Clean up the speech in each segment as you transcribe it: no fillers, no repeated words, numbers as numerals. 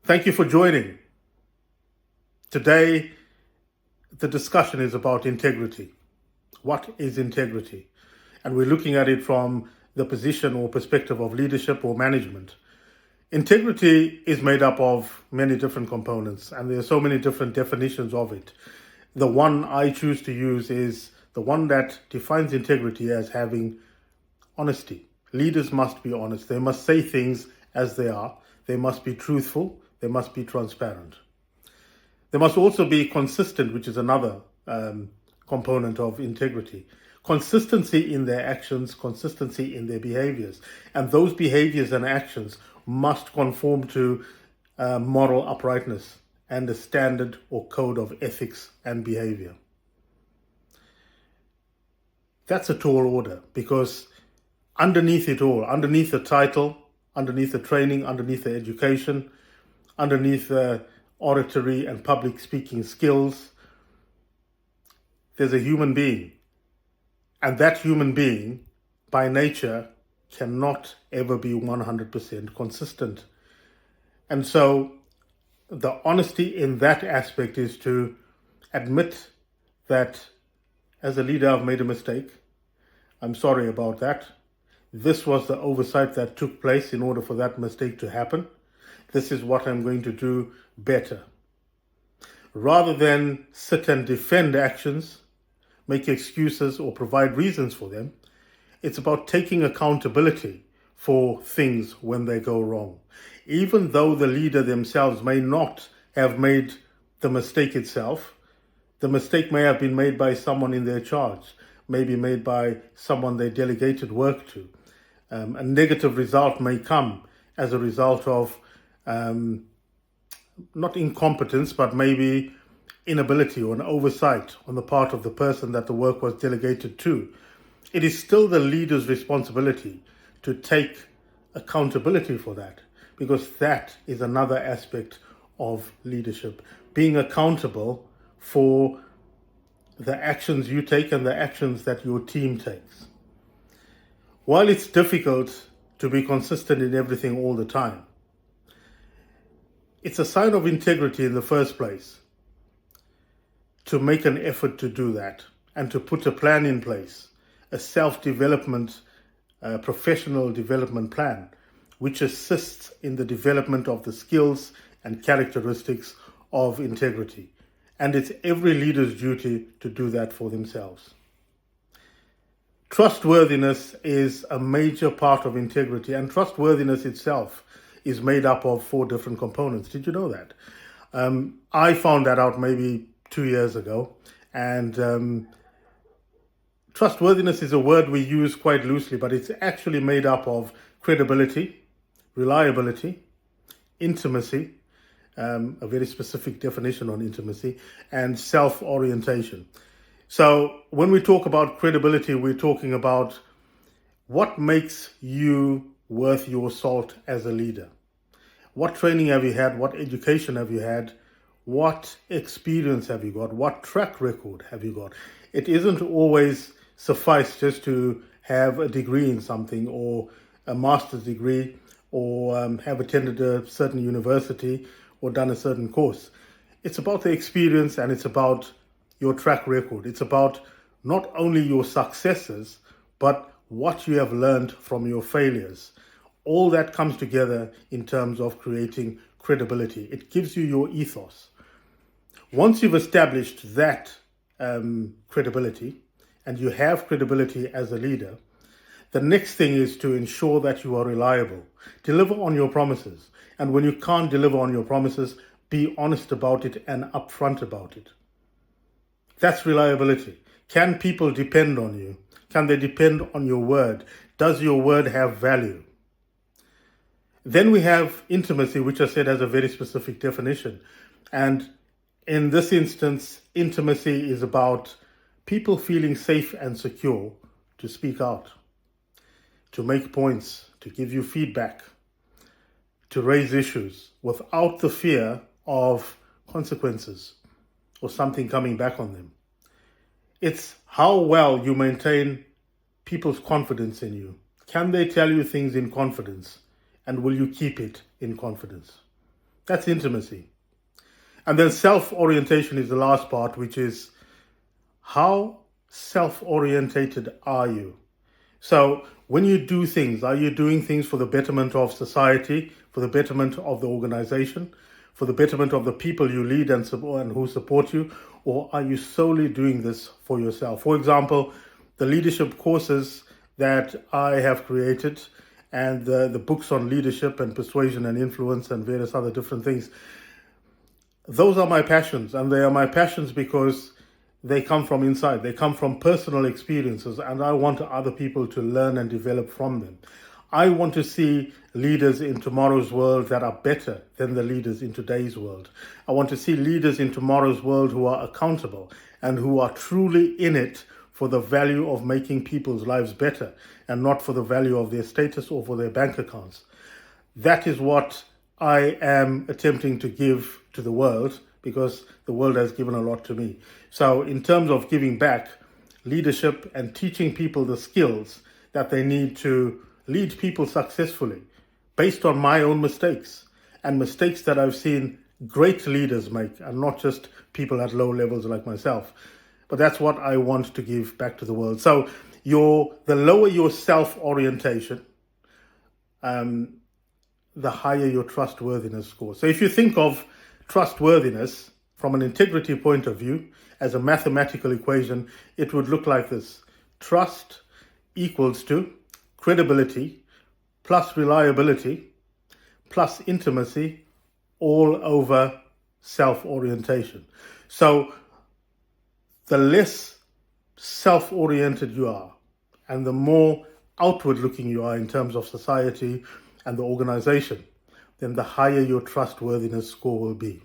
Thank you for joining. Today, the discussion is about integrity. What is integrity? And we're looking at it from the position or perspective of leadership or management. Integrity is made up of many different components, and there are so many different definitions of it. The one I choose to use is the one that defines integrity as having honesty. Leaders must be honest. They must say things as they are. They must be truthful. They must be transparent. They must also be consistent, which is another component of integrity. Consistency in their actions, consistency in their behaviors. And those behaviors and actions must conform to moral uprightness and a standard or code of ethics and behavior. That's a tall order, because underneath it all, underneath the title, underneath the training, underneath the education, underneath the oratory and public speaking skills, there's a human being. And that human being, by nature, cannot ever be 100% consistent. And so the honesty in that aspect is to admit that as a leader, I've made a mistake. I'm sorry about that. This was the oversight that took place in order for that mistake to happen. This is what I'm going to do better. Rather than sit and defend actions, make excuses or provide reasons for them, it's about taking accountability for things when they go wrong. Even though the leader themselves may not have made the mistake itself, the mistake may have been made by someone in their charge, maybe made by someone they delegated work to. A negative result may come as a result of not incompetence, but maybe inability or an oversight on the part of the person that the work was delegated to. It is still the leader's responsibility to take accountability for that, because that is another aspect of leadership. Being accountable for the actions you take and the actions that your team takes. While it's difficult to be consistent in everything all the time, it's a sign of integrity in the first place to make an effort to do that and to put a plan in place, a self-development, professional development plan, which assists in the development of the skills and characteristics of integrity. And it's every leader's duty to do that for themselves. Trustworthiness is a major part of integrity, and trustworthiness itself is made up of 4 different components. Did you know that? I found that out maybe 2 years ago, and trustworthiness is a word we use quite loosely, but it's actually made up of credibility, reliability, intimacy, a very specific definition on intimacy, and self-orientation. So when we talk about credibility, we're talking about what makes you worth your salt as a leader. What training have you had? What education have you had? What experience have you got? What track record have you got? It isn't always suffice just to have a degree in something, or a master's degree, or have attended a certain university or done a certain course. It's about the experience, and it's about your track record. It's about not only your successes, but what you have learned from your failures. All that comes together in terms of creating credibility. It gives you your ethos. Once you've established that credibility, and you have credibility as a leader, the next thing is to ensure that you are reliable. Deliver on your promises. And when you can't deliver on your promises, be honest about it and upfront about it. That's reliability. Can people depend on you? Can they depend on your word? Does your word have value? Then we have intimacy, which I said has a very specific definition. And in this instance, intimacy is about people feeling safe and secure to speak out, to make points, to give you feedback, to raise issues without the fear of consequences or something coming back on them. It's how well you maintain people's confidence in you. Can they tell you things in confidence? And will you keep it in confidence? That's intimacy. And then self-orientation is the last part, which is how self-orientated are you? So when you do things, are you doing things for the betterment of society, for the betterment of the organization, for the betterment of the people you lead and who support you, or are you solely doing this for yourself? For example, the leadership courses that I have created and the books on leadership and persuasion and influence and various other different things, those are my passions, and they are my passions because they come from inside. They come from personal experiences, and I want other people to learn and develop from them. I want to see leaders in tomorrow's world that are better than the leaders in today's world. I want to see leaders in tomorrow's world who are accountable and who are truly in it for the value of making people's lives better and not for the value of their status or for their bank accounts. That is what I am attempting to give to the world, because the world has given a lot to me. So in terms of giving back, leadership and teaching people the skills that they need to lead people successfully based on my own mistakes and mistakes that I've seen great leaders make, and not just people at low levels like myself. But that's what I want to give back to the world. So the lower your self-orientation, the higher your trustworthiness score. So if you think of trustworthiness from an integrity point of view as a mathematical equation, it would look like this. Trust equals to credibility plus reliability plus intimacy all over self-orientation. So the less self-oriented you are and the more outward looking you are in terms of society and the organization, then the higher your trustworthiness score will be.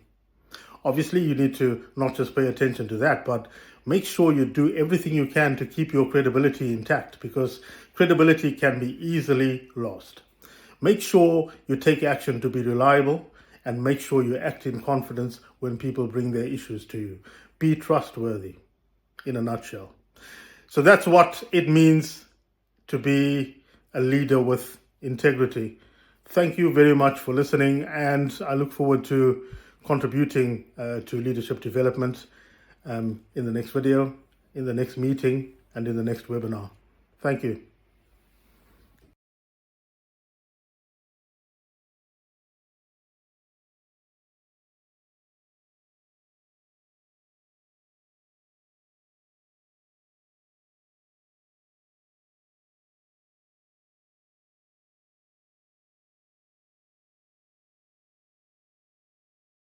Obviously, you need to not just pay attention to that, but make sure you do everything you can to keep your credibility intact, because credibility can be easily lost. Make sure you take action to be reliable, and make sure you act in confidence when people bring their issues to you. Be trustworthy, in a nutshell. So that's what it means to be a leader with integrity. Thank you very much for listening, and I look forward to contributing to leadership development in the next video, in the next meeting, and in the next webinar. Thank you.